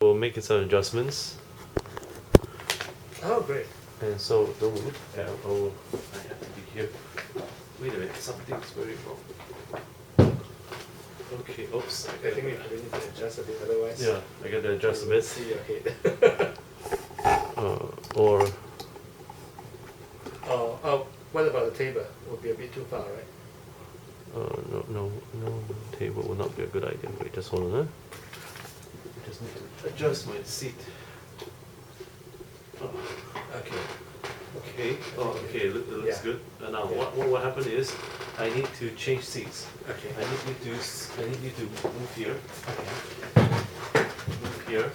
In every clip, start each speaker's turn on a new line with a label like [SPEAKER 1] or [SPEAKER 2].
[SPEAKER 1] We'll make some adjustments.
[SPEAKER 2] Oh, great.
[SPEAKER 1] And so don't move. I have to be here. Wait a minute, something's very wrong. Okay, oops.
[SPEAKER 2] I think we probably need to adjust a bit, otherwise.
[SPEAKER 1] Yeah, I gotta adjust a bit.
[SPEAKER 2] See your head.
[SPEAKER 1] Or
[SPEAKER 2] Oh, what about the table? Would be a bit too far, right?
[SPEAKER 1] no, table will not be a good idea. Wait, just hold on. I just need to adjust my seat.
[SPEAKER 2] Okay.
[SPEAKER 1] Okay. Oh, okay. It looks
[SPEAKER 2] Yeah.
[SPEAKER 1] good. And now,
[SPEAKER 2] Yeah.
[SPEAKER 1] what happened is, I need to change seats.
[SPEAKER 2] Okay.
[SPEAKER 1] I need you to move here.
[SPEAKER 2] Okay.
[SPEAKER 1] Move here,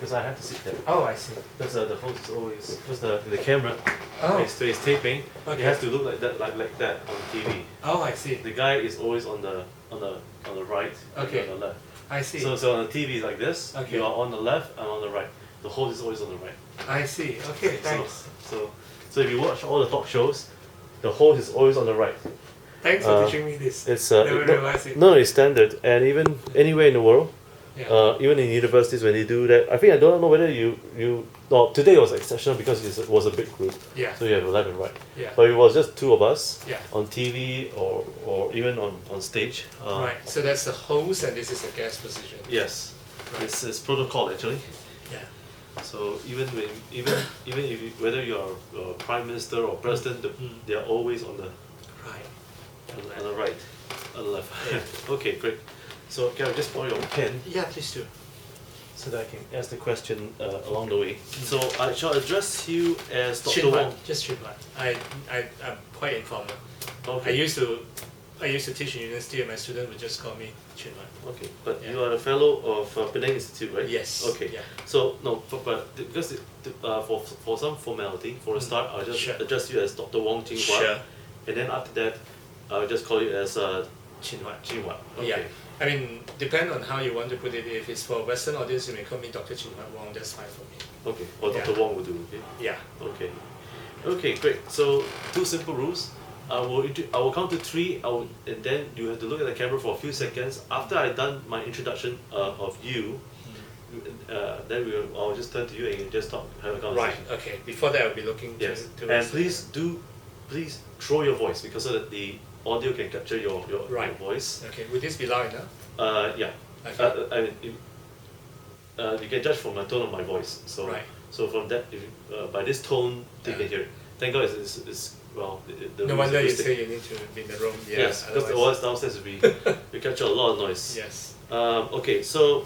[SPEAKER 1] because I have to sit there.
[SPEAKER 2] Oh, I see.
[SPEAKER 1] Because the host is always, because the camera
[SPEAKER 2] Oh.
[SPEAKER 1] is taping.
[SPEAKER 2] Okay.
[SPEAKER 1] It has to look like that, like that on TV.
[SPEAKER 2] Oh, I see.
[SPEAKER 1] The guy is always on the right.
[SPEAKER 2] Okay.
[SPEAKER 1] On the left.
[SPEAKER 2] I see.
[SPEAKER 1] So on the TV like this,
[SPEAKER 2] Okay.
[SPEAKER 1] you are on the left and on the right. The host is always on the right.
[SPEAKER 2] I see. Okay, thanks.
[SPEAKER 1] So if you watch all the talk shows, the host is always on the right.
[SPEAKER 2] Thanks for teaching me this.
[SPEAKER 1] It's
[SPEAKER 2] Never realized it.
[SPEAKER 1] no, it's standard, and even anywhere in the world,
[SPEAKER 2] Yeah.
[SPEAKER 1] even in universities when they do that, I don't know whether you today was exceptional because it was a big group,
[SPEAKER 2] Yeah.
[SPEAKER 1] so you have left and right.
[SPEAKER 2] Yeah.
[SPEAKER 1] But it was just two of us
[SPEAKER 2] Yeah.
[SPEAKER 1] on TV or even on stage.
[SPEAKER 2] Right. So that's the host, and this is the guest position.
[SPEAKER 1] Yes,
[SPEAKER 2] Right.
[SPEAKER 1] it's protocol actually.
[SPEAKER 2] Yeah.
[SPEAKER 1] So even if whether you're prime minister or president, they are always on the
[SPEAKER 2] Right.
[SPEAKER 1] on the right, on the left.
[SPEAKER 2] Yeah.
[SPEAKER 1] Okay, great. So can I just borrow your pen
[SPEAKER 2] Yeah, please do.
[SPEAKER 1] so that I can ask the question along the way? So I shall address you as Dr.
[SPEAKER 2] Chin
[SPEAKER 1] Wong.
[SPEAKER 2] Just Chin Huat. I'm quite informal.
[SPEAKER 1] Okay.
[SPEAKER 2] I used to teach in university, and my student would just call me Chin Huat.
[SPEAKER 1] Okay, but
[SPEAKER 2] Yeah.
[SPEAKER 1] you are a fellow of Penang Institute, right?
[SPEAKER 2] Yes.
[SPEAKER 1] Okay.
[SPEAKER 2] Yeah.
[SPEAKER 1] So no, but because for some formality, for a start, I'll just
[SPEAKER 2] Sure.
[SPEAKER 1] address you as Dr. Wong Jing Huat,
[SPEAKER 2] Sure.
[SPEAKER 1] and then after that, I'll just call you as
[SPEAKER 2] Chin Huat.
[SPEAKER 1] Jing Huat.
[SPEAKER 2] Yeah.
[SPEAKER 1] Okay.
[SPEAKER 2] I mean, depend on how you want to put it. If it's for Western audience, you may call me Dr. Chin Huat Wong. That's fine for me.
[SPEAKER 1] Okay. Or
[SPEAKER 2] Yeah.
[SPEAKER 1] Dr. Wong will do. Okay.
[SPEAKER 2] Yeah.
[SPEAKER 1] Okay. Okay, great. So two simple rules. I will count to three. And then you have to look at the camera for a few seconds. After I've done my introduction of you, then I'll just turn to you and you just talk, have a
[SPEAKER 2] Right.
[SPEAKER 1] conversation.
[SPEAKER 2] Okay. Before that, I'll be looking
[SPEAKER 1] Yes.
[SPEAKER 2] to
[SPEAKER 1] And please throw your voice because so that the audio can capture your
[SPEAKER 2] Right.
[SPEAKER 1] voice.
[SPEAKER 2] Okay. Would this be loud enough?
[SPEAKER 1] Yeah.
[SPEAKER 2] Okay.
[SPEAKER 1] I mean, you can judge from the tone of my voice. So
[SPEAKER 2] Right.
[SPEAKER 1] so from that, if by this tone, they
[SPEAKER 2] Yeah.
[SPEAKER 1] can hear it. Thank God it's well. The
[SPEAKER 2] No
[SPEAKER 1] room is
[SPEAKER 2] wonder you
[SPEAKER 1] acoustic.
[SPEAKER 2] say you need to be in the room. Yeah.
[SPEAKER 1] Yes, because the
[SPEAKER 2] otherwise-
[SPEAKER 1] voice downstairs we capture a lot of noise.
[SPEAKER 2] Yes.
[SPEAKER 1] Okay, so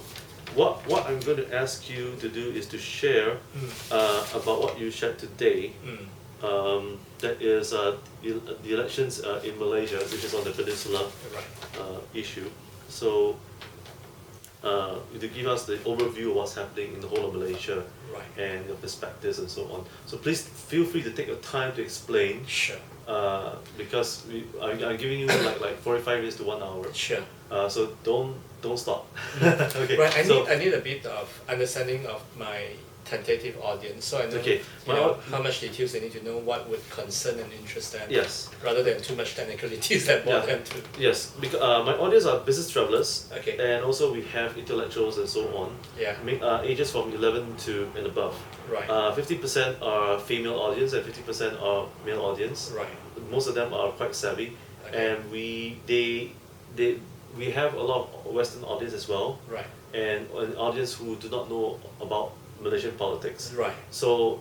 [SPEAKER 1] what I'm going to ask you to do is to share about what you shared today.
[SPEAKER 2] Mm.
[SPEAKER 1] That is the elections in Malaysia, which is on the peninsula
[SPEAKER 2] Right.
[SPEAKER 1] issue. So to give us the overview of what's happening in the whole of Malaysia
[SPEAKER 2] Right.
[SPEAKER 1] and your perspectives and so on. So please feel free to take your time to explain.
[SPEAKER 2] Sure.
[SPEAKER 1] Because I'm giving you like 45 minutes to 1 hour.
[SPEAKER 2] Sure.
[SPEAKER 1] So don't stop. Okay.
[SPEAKER 2] Right.
[SPEAKER 1] So
[SPEAKER 2] I need a bit of understanding of my tentative audience, so I know,
[SPEAKER 1] Okay,
[SPEAKER 2] how much details they need to know, what would concern and interest them,
[SPEAKER 1] yes,
[SPEAKER 2] rather than too much technical details that bore
[SPEAKER 1] Yeah.
[SPEAKER 2] them to.
[SPEAKER 1] yes. Because my audience are business travelers,
[SPEAKER 2] Okay.
[SPEAKER 1] and also we have intellectuals and so on.
[SPEAKER 2] Yeah.
[SPEAKER 1] Ages from 11 to and above.
[SPEAKER 2] Right.
[SPEAKER 1] 50% are female audience and 50% are male audience.
[SPEAKER 2] Right.
[SPEAKER 1] Most of them are quite savvy,
[SPEAKER 2] Okay.
[SPEAKER 1] and we have a lot of Western audience as well,
[SPEAKER 2] Right.
[SPEAKER 1] and an audience who do not know about Malaysian politics.
[SPEAKER 2] Right.
[SPEAKER 1] So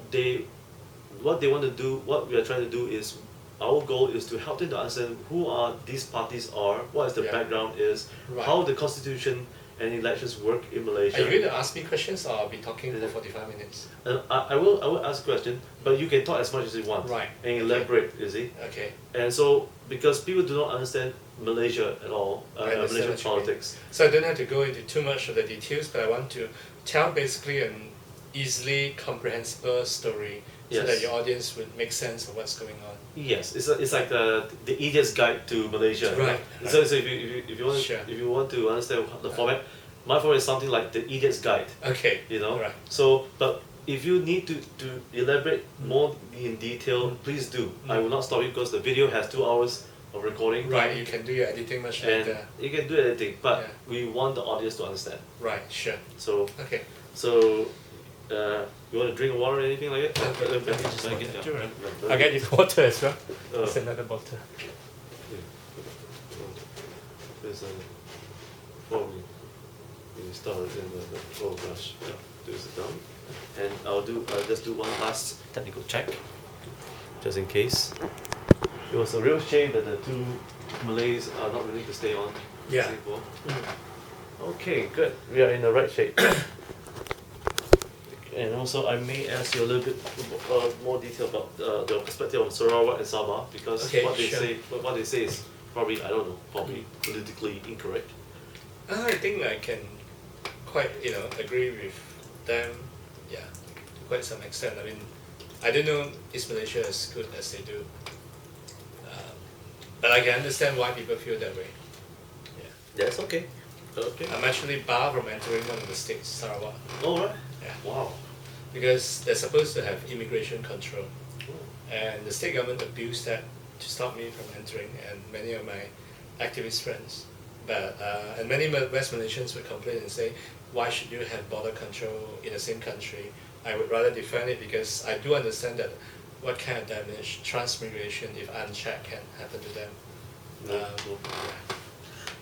[SPEAKER 1] what they want to do, what we are trying to do is, our goal is to help them to understand who are these parties are, what is the
[SPEAKER 2] Yeah.
[SPEAKER 1] background is,
[SPEAKER 2] Right.
[SPEAKER 1] how the constitution and elections work in Malaysia.
[SPEAKER 2] Are you going to ask me questions, or I'll be talking for 45 minutes?
[SPEAKER 1] I will ask a question, but you can talk as much as you want.
[SPEAKER 2] Right.
[SPEAKER 1] And elaborate, you see.
[SPEAKER 2] Okay.
[SPEAKER 1] And so because people do not understand Malaysia at all,
[SPEAKER 2] I understand
[SPEAKER 1] Malaysian
[SPEAKER 2] what you mean.
[SPEAKER 1] politics.
[SPEAKER 2] So I don't have to go into too much of the details, but I want to tell basically an easily comprehensible story, so
[SPEAKER 1] Yes.
[SPEAKER 2] that your audience would make sense of what's going on.
[SPEAKER 1] Yes, it's like the idiot's guide to Malaysia.
[SPEAKER 2] Right,
[SPEAKER 1] So
[SPEAKER 2] right.
[SPEAKER 1] if you want to understand the format, my format is something like the idiot's guide.
[SPEAKER 2] Okay.
[SPEAKER 1] You know.
[SPEAKER 2] Right.
[SPEAKER 1] So, but if you need to elaborate more in detail, please do. I will not stop you because the video has 2 hours of recording.
[SPEAKER 2] Right. You can do your editing much
[SPEAKER 1] And
[SPEAKER 2] later.
[SPEAKER 1] you can do anything, but
[SPEAKER 2] Yeah.
[SPEAKER 1] we want the audience to understand.
[SPEAKER 2] Right. Sure.
[SPEAKER 1] So
[SPEAKER 2] Okay.
[SPEAKER 1] So, you want to drink water or anything like that?
[SPEAKER 2] Okay.
[SPEAKER 1] Let me just
[SPEAKER 2] Let me
[SPEAKER 1] get,
[SPEAKER 2] get-
[SPEAKER 1] yeah.
[SPEAKER 2] sure.
[SPEAKER 1] Let
[SPEAKER 2] I'll
[SPEAKER 1] me-
[SPEAKER 2] get you water as well.
[SPEAKER 1] Oh.
[SPEAKER 2] There's another bottle.
[SPEAKER 1] There's probably we started in oh gosh, yeah, do sit down. And I'll just do one last technical check, just in case. It was a real shame that the two Malays are not willing to stay on in
[SPEAKER 2] Yeah.
[SPEAKER 1] Singapore.
[SPEAKER 2] Mm.
[SPEAKER 1] Okay, good. We are in the right shape. And also, I may ask you a little bit more detail about the perspective on Sarawak and Sabah, because
[SPEAKER 2] Okay,
[SPEAKER 1] what they
[SPEAKER 2] sure.
[SPEAKER 1] say, what they say is probably, I don't know, probably politically incorrect.
[SPEAKER 2] I think I can quite, agree with them, yeah, to quite some extent. I mean, I don't know East Malaysia as good as they do, but I can understand why people feel that way. Yeah,
[SPEAKER 1] That's okay. Okay.
[SPEAKER 2] I'm actually barred from entering one of the states, Sarawak.
[SPEAKER 1] All right.
[SPEAKER 2] Yeah,
[SPEAKER 1] Wow.
[SPEAKER 2] because they're supposed to have immigration control, and the state government abused that to stop me from entering, and many of my activist friends. But and many West Malaysians would complain and say, why should you have border control in the same country? I would rather defend it because I do understand that what kind of damage transmigration, if unchecked, can happen to them.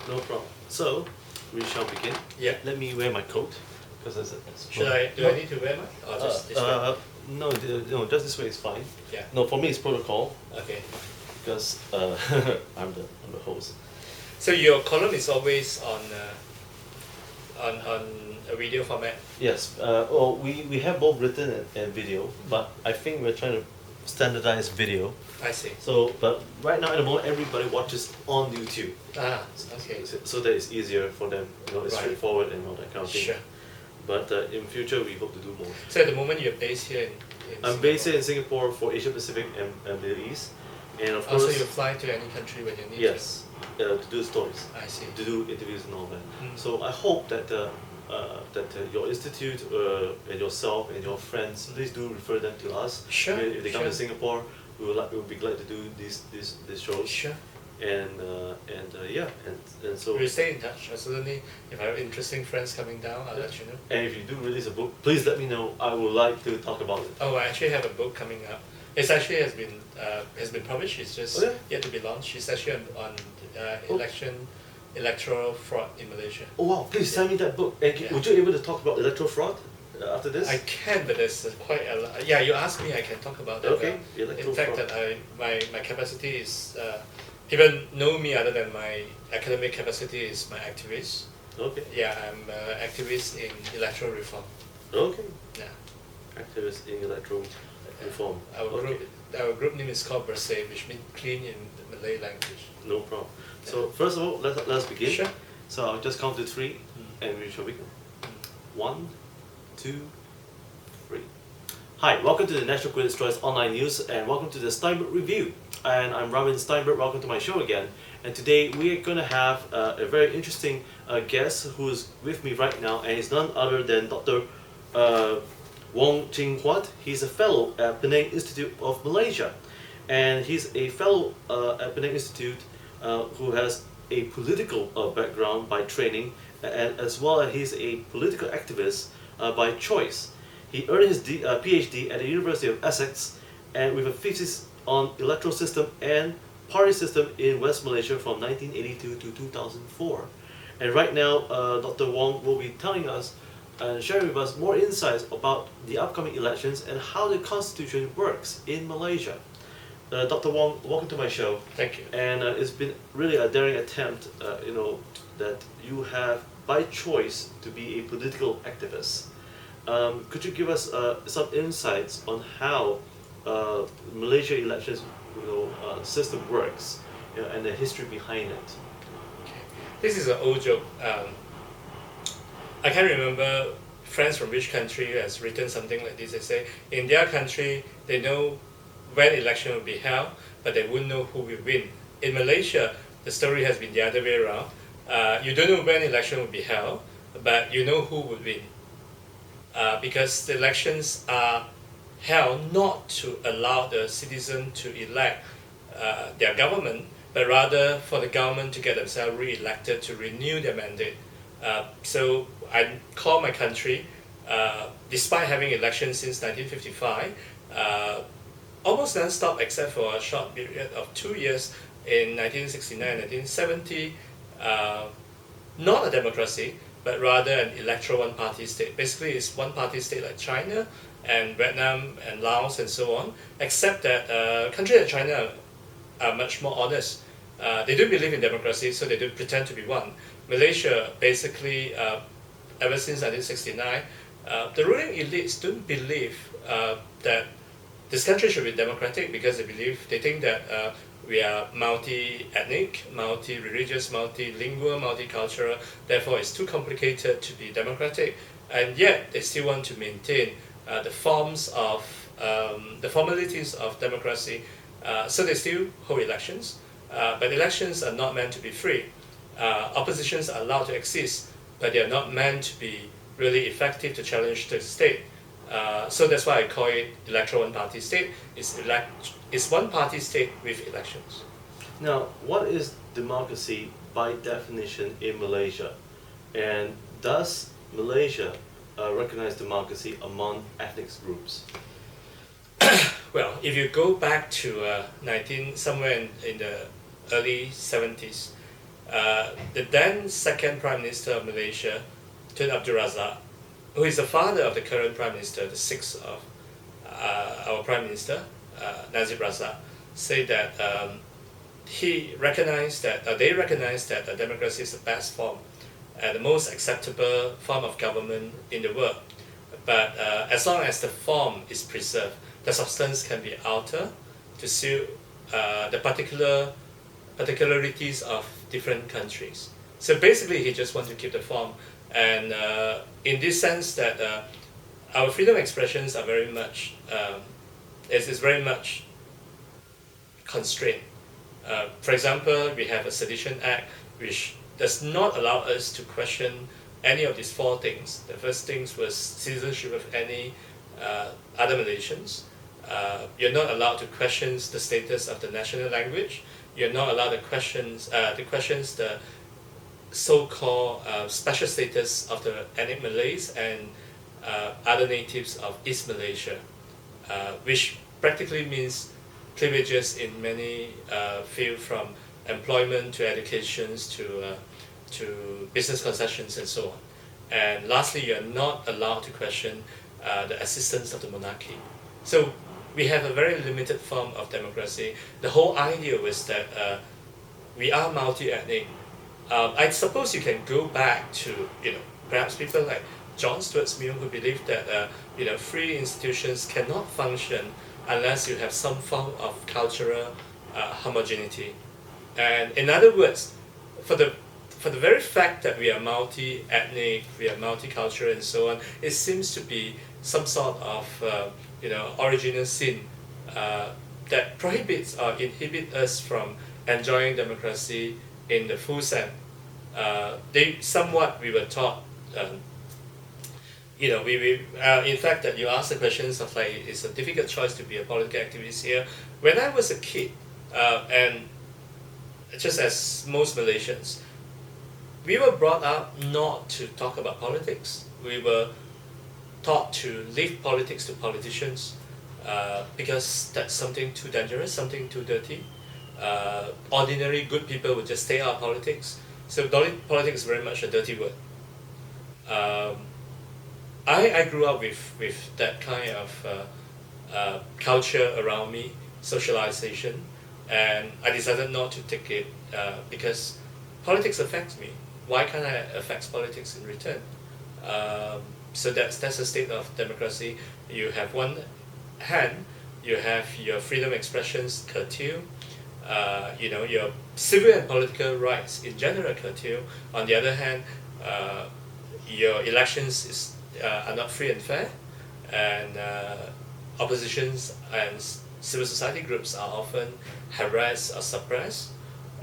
[SPEAKER 1] No problem. So, we shall begin.
[SPEAKER 2] Yeah.
[SPEAKER 1] Let me wear my coat, because that's
[SPEAKER 2] Should I? Do I need to wear mine? Or just this way?
[SPEAKER 1] No, no, just this way is fine.
[SPEAKER 2] Yeah.
[SPEAKER 1] No, for me it's protocol,
[SPEAKER 2] Okay.
[SPEAKER 1] because I'm the host.
[SPEAKER 2] So your column is always on a video format.
[SPEAKER 1] Yes. Well, we have both written and video, but I think we're trying to standardize video.
[SPEAKER 2] I see.
[SPEAKER 1] So, but right now at the moment, everybody watches on YouTube.
[SPEAKER 2] Ah, okay.
[SPEAKER 1] So that it's easier for them. It's
[SPEAKER 2] Right.
[SPEAKER 1] straightforward and all that kind of thing.
[SPEAKER 2] Sure.
[SPEAKER 1] But in future, we hope to do more.
[SPEAKER 2] So at the moment you're based here in
[SPEAKER 1] I'm based here in Singapore for Asia Pacific and Middle East, and of course,
[SPEAKER 2] Also, you fly to any country when you need
[SPEAKER 1] yes, to do stories,
[SPEAKER 2] to. I see.
[SPEAKER 1] to do interviews and all that.
[SPEAKER 2] Mm.
[SPEAKER 1] So I hope that your institute and yourself and your friends, please do refer them to us.
[SPEAKER 2] Sure.
[SPEAKER 1] If they come
[SPEAKER 2] sure.
[SPEAKER 1] to Singapore, we will be glad to do these shows.
[SPEAKER 2] Sure.
[SPEAKER 1] And yeah, and so.
[SPEAKER 2] We'll stay in touch. Certainly, if I have interesting friends coming down, I'll let you know.
[SPEAKER 1] And if you do release a book, please let me know. I would like to talk about it.
[SPEAKER 2] Oh, I actually have a book coming up. It's actually has been published. It's just
[SPEAKER 1] Oh, yeah?
[SPEAKER 2] yet to be launched. It's actually on electoral fraud in Malaysia.
[SPEAKER 1] Oh wow! Please send me that book. And
[SPEAKER 2] Yeah.
[SPEAKER 1] would you be able to talk about electoral fraud after this?
[SPEAKER 2] I can, but there's quite a lot. Yeah, you asked me, I can talk about that.
[SPEAKER 1] Okay, electoral
[SPEAKER 2] In fact,
[SPEAKER 1] fraud.
[SPEAKER 2] that my capacity is people know me other than my academic capacity is my activist.
[SPEAKER 1] Okay.
[SPEAKER 2] Yeah, I'm activist in electoral reform.
[SPEAKER 1] Okay.
[SPEAKER 2] Yeah.
[SPEAKER 1] Activist in electoral reform.
[SPEAKER 2] Our group name is called Bersih, which means clean in the Malay language.
[SPEAKER 1] No problem. So first of all, let's begin.
[SPEAKER 2] Sure.
[SPEAKER 1] So I'll just count to three,
[SPEAKER 2] Mm.
[SPEAKER 1] and we shall begin.
[SPEAKER 2] Mm.
[SPEAKER 1] 1, 2, 3. Hi, welcome to the National Critics' Choice Online News, and welcome to the Steinberg Review. And I'm Ramin Steinberg. Welcome to my show again. And today we are going to have a very interesting guest who is with me right now, and he's none other than Dr. Wong Huat. He's a fellow at Penang Institute of Malaysia, and he's a fellow at Penang Institute who has a political background by training, and as well as he's a political activist by choice. He earned his PhD at the University of Essex, and with a thesis on electoral system and party system in West Malaysia from 1982 to 2004. And right now, Dr. Wong will be telling us and sharing with us more insights about the upcoming elections and how the constitution works in Malaysia. Dr. Wong, welcome to my show.
[SPEAKER 2] Thank you.
[SPEAKER 1] And it's been really a daring attempt, that you have by choice to be a political activist. Could you give us some insights on how Malaysia elections, system works, and the history behind it?
[SPEAKER 2] Okay. This is an old joke. I can't remember friends from which country has written something like this. They say in their country they know when election will be held, but they wouldn't know who will win. In Malaysia, the story has been the other way around. You don't know when election will be held, but you know who would win. Because the elections are held not to allow the citizen to elect their government, but rather for the government to get themselves re-elected to renew their mandate. So I call my country despite having elections since 1955, almost non-stop except for a short period of 2 years in 1969, 1970, not a democracy, but rather an electoral one-party state. Basically, it's one-party state like China and Vietnam and Laos and so on, except that countries like China are much more honest. They do believe in democracy, so they do pretend to be one. Malaysia, basically, ever since 1969, the ruling elites don't believe that this country should be democratic because they think that we are multi-ethnic, multi-religious, multilingual, multicultural, therefore it's too complicated to be democratic, and yet they still want to maintain the formalities of democracy, so they still hold elections, but elections are not meant to be free. Oppositions are allowed to exist, but they are not meant to be really effective to challenge the state. So that's why I call it electoral one-party state. It's one-party state with elections.
[SPEAKER 1] Now, what is democracy by definition in Malaysia? And does Malaysia recognize democracy among ethnic groups?
[SPEAKER 2] Well, if you go back to somewhere in the early 70s, the then second Prime Minister of Malaysia, Tun Abdul Razak, who is the father of the current Prime Minister, the sixth of our Prime Minister, Najib Razak, said that they recognize that democracy is the best form and the most acceptable form of government in the world. But as long as the form is preserved, the substance can be altered to suit the particularities of different countries. So basically, he just wants to keep the form. And in this sense that our freedom of expressions are very much, is very much constrained. For example, we have a Sedition Act which does not allow us to question any of these four things. The first thing was citizenship of any other Malaysians. You're not allowed to question the status of the national language. You're not allowed to question the so-called special status of the ethnic Malays and other natives of East Malaysia, which practically means privileges in many fields, from employment to education to business concessions and so on. And lastly, you're not allowed to question the existence of the monarchy. So we have a very limited form of democracy. The whole idea was that we are multi-ethnic. I suppose you can go back to, perhaps people like John Stuart Mill, who believed that free institutions cannot function unless you have some form of cultural homogeneity. And in other words, for the very fact that we are multi-ethnic, we are multicultural and so on, it seems to be some sort of original sin that prohibits or inhibits us from enjoying democracy in the full sense. We were taught, in fact, that you asked the questions of like, it's a difficult choice to be a political activist here. When I was a kid, and just as most Malaysians, we were brought up not to talk about politics. We were taught to leave politics to politicians because that's something too dangerous, something too dirty. Ordinary good people would just stay out of politics. So politics is very much a dirty word. I grew up with that kind of culture around me, socialization, and I decided not to take it because politics affects me. Why can't I affect politics in return? So that's a state of democracy. You have one hand, you have your freedom of expressions curtailed, your civil and political rights in general curtailed. On the other hand, your elections are not free and fair, and oppositions and civil society groups are often harassed or suppressed.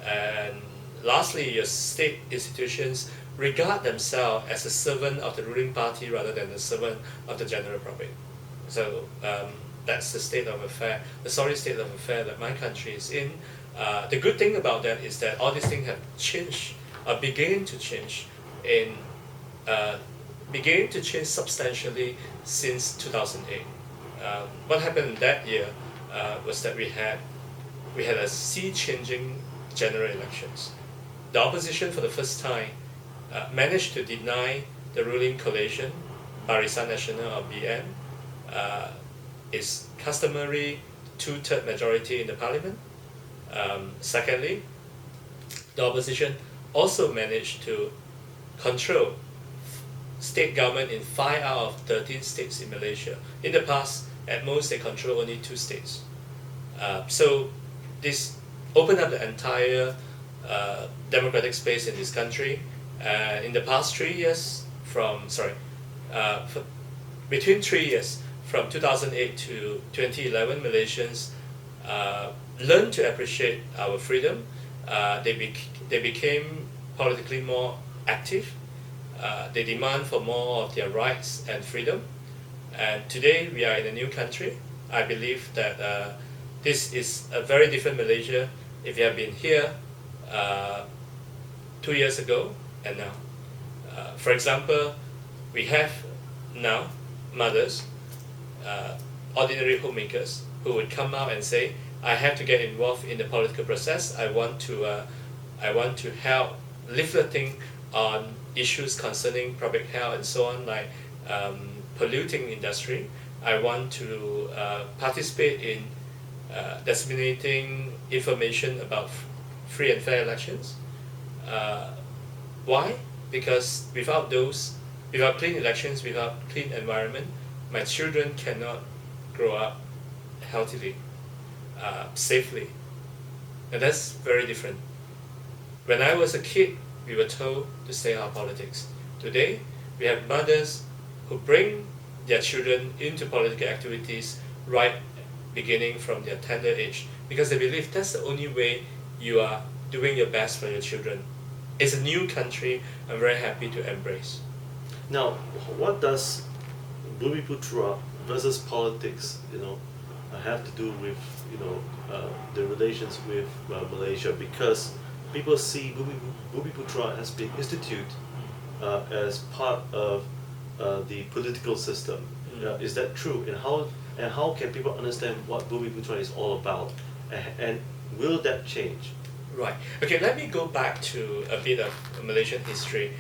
[SPEAKER 2] And lastly, your state institutions regard themselves as a servant of the ruling party rather than a servant of the general public. So that's the state of affair, the sorry state of affair that my country is in. The good thing about that is that all these things have changed or beginning to change in began to change substantially since 2008. What happened in that year was that we had a sea-changing general elections. The opposition for the first time managed to deny the ruling coalition, Barisan Nasional or BN, its customary two-third majority in the parliament. Secondly, the opposition also managed to control state government in 5 out of 13 states in Malaysia. In the past, at most, they control only 2 states. So this opened up the entire democratic space in this country. In the past 3 years, between 3 years, from 2008 to 2011, Malaysians learned to appreciate our freedom. They became politically more active. They demand for more of their rights and freedom. And today we are in a new country. I believe that this is a very different Malaysia if you have been here 2 years ago and now. For example, we have now mothers, ordinary homemakers, who would come out and say, I have to get involved in the political process. I want to help leafleting on issues concerning public health and so on, like polluting industry. I want to participate in disseminating information about free and fair elections. Why? Because without clean elections, without clean environment, my children cannot grow up healthily, safely. And that's very different. When I was a kid, we were told to stay out of politics. Today, we have mothers who bring their children into political activities right beginning from their tender age, because they believe that's the only way you are doing your best for your children. It's a new country I'm very happy to embrace.
[SPEAKER 1] Now, what does Bumiputra versus politics, have to do with, the relations with Malaysia? Because people see Bumiputra has been instituted as part of the political system. Is that true? And how can people understand what Bumiputra is all about? And will that change?
[SPEAKER 2] Right. Okay, let me go back to a bit of Malaysian history.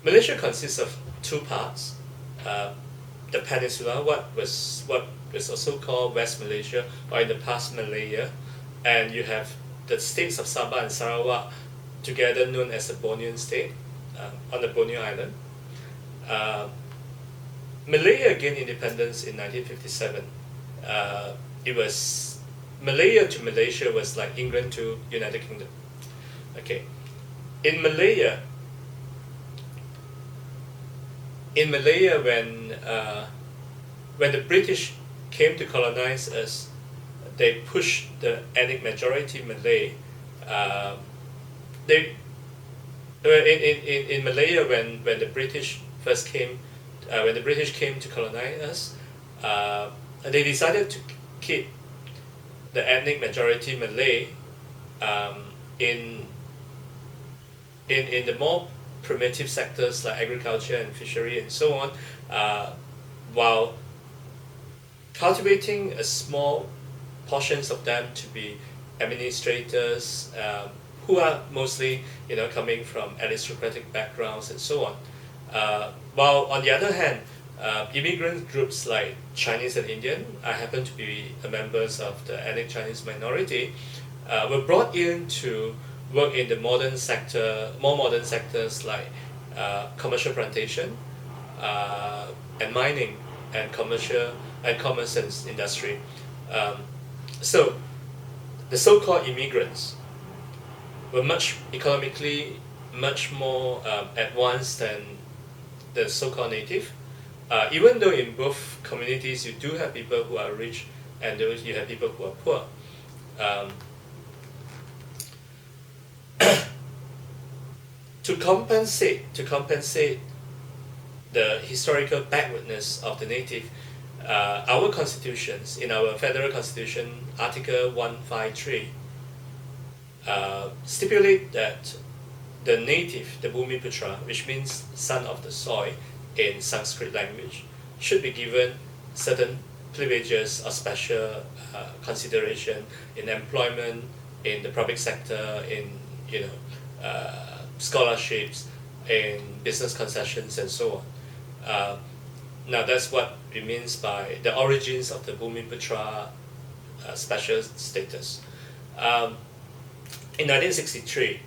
[SPEAKER 2] Malaysia consists of 2 parts. The peninsula, what was also called West Malaysia, or in the past Malaya, and you have the states of Sabah and Sarawak, together known as the Bornean state, on the Borneo Island. Malaya gained independence in 1957. It was Malaya to Malaysia was like England to United Kingdom. Okay, in Malaya, when the British came to colonize us, they pushed the ethnic majority Malay. In Malaya, when the British first came, when the British came to colonize us, they decided to keep the ethnic majority Malay in the more primitive sectors like agriculture and fishery and so on, while cultivating a small portions of them to be administrators, who are mostly coming from aristocratic backgrounds and so on. While on the other hand, immigrant groups like Chinese and Indian, I happen to be members of the ethnic Chinese minority, were brought in to work in the more modern sectors like commercial plantation and mining and commerce and industry. So the so-called immigrants were economically much more advanced than the so-called native. Even though in both communities you do have people who are rich and you have people who are poor. To compensate the historical backwardness of the native, our constitutions, in our federal constitution, Article 153, stipulate that the native, the Bumiputra, which means son of the soil in Sanskrit language, should be given certain privileges or special consideration in employment, in the public sector, in scholarships, in business concessions, and so on. Now that's what it means by the origins of the Bumiputra special status. In 1963,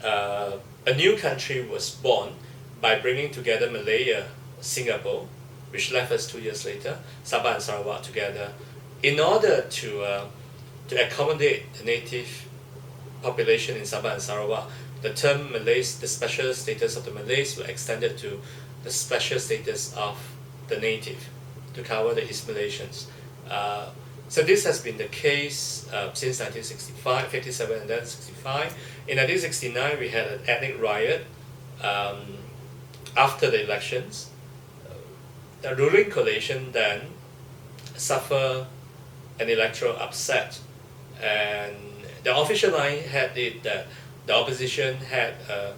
[SPEAKER 2] a new country was born by bringing together Malaya, Singapore, which left us 2 years later, Sabah and Sarawak together, in order to accommodate the native population in Sabah and Sarawak. The term Malays, the special status of the Malays, were extended to the special status of the native to cover the East Malaysians. So this has been the case since 1965, 57 and then 65. In 1969, we had an ethnic riot after the elections. The ruling coalition then suffered an electoral upset, and the official line had it that the opposition had a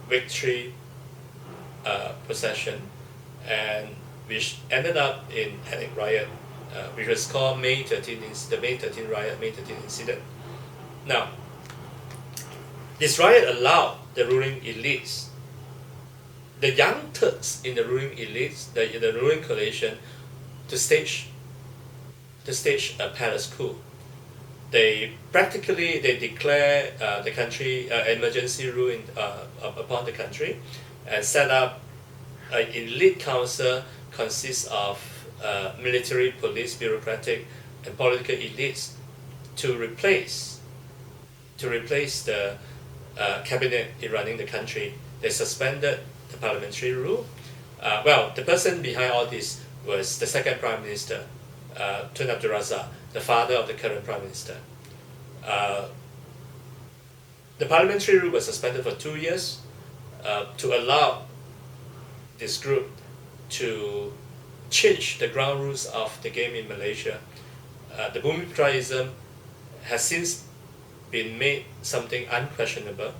[SPEAKER 2] victory procession, and which ended up in ethnic riot, which was called May 13 the May 13 riot, May 13 incident. Now, this riot allowed the ruling elites, the young Turks in the ruling elites, the ruling coalition, to stage a palace coup. They declare the country emergency rule upon the country, and set up an elite council consists of military, police, bureaucratic, and political elites to replace the cabinet running the country. They suspended the parliamentary rule. The person behind all this was the second Prime Minister, Tun Abdul Razak, the father of the current Prime Minister. The parliamentary rule was suspended for 2 years to allow this group to change the ground rules of the game in Malaysia. The Bumiputraism has since been made something unquestionable,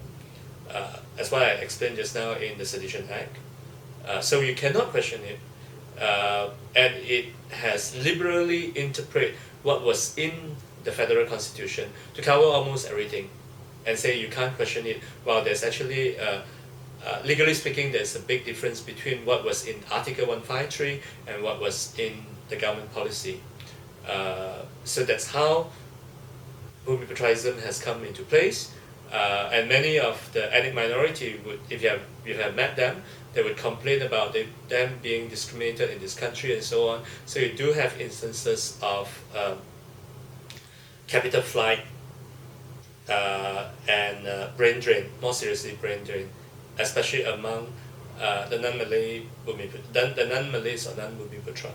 [SPEAKER 2] as what I explained just now in the Sedition Act. So you cannot question it, and it has liberally interpreted what was in the federal constitution to cover almost everything, and say you can't question it. Well, there's actually, legally speaking, there's a big difference between what was in Article 153 and what was in the government policy. So that's how Bumiputraism has come into place, and many of the ethnic minority would, if you have met them, they would complain about them being discriminated in this country and so on. So you do have instances of capital flight and brain drain, more seriously brain drain, especially among the non-Malays or non-Bumiputra.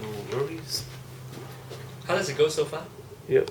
[SPEAKER 1] No worries.
[SPEAKER 2] How does it go so far?
[SPEAKER 1] Yep.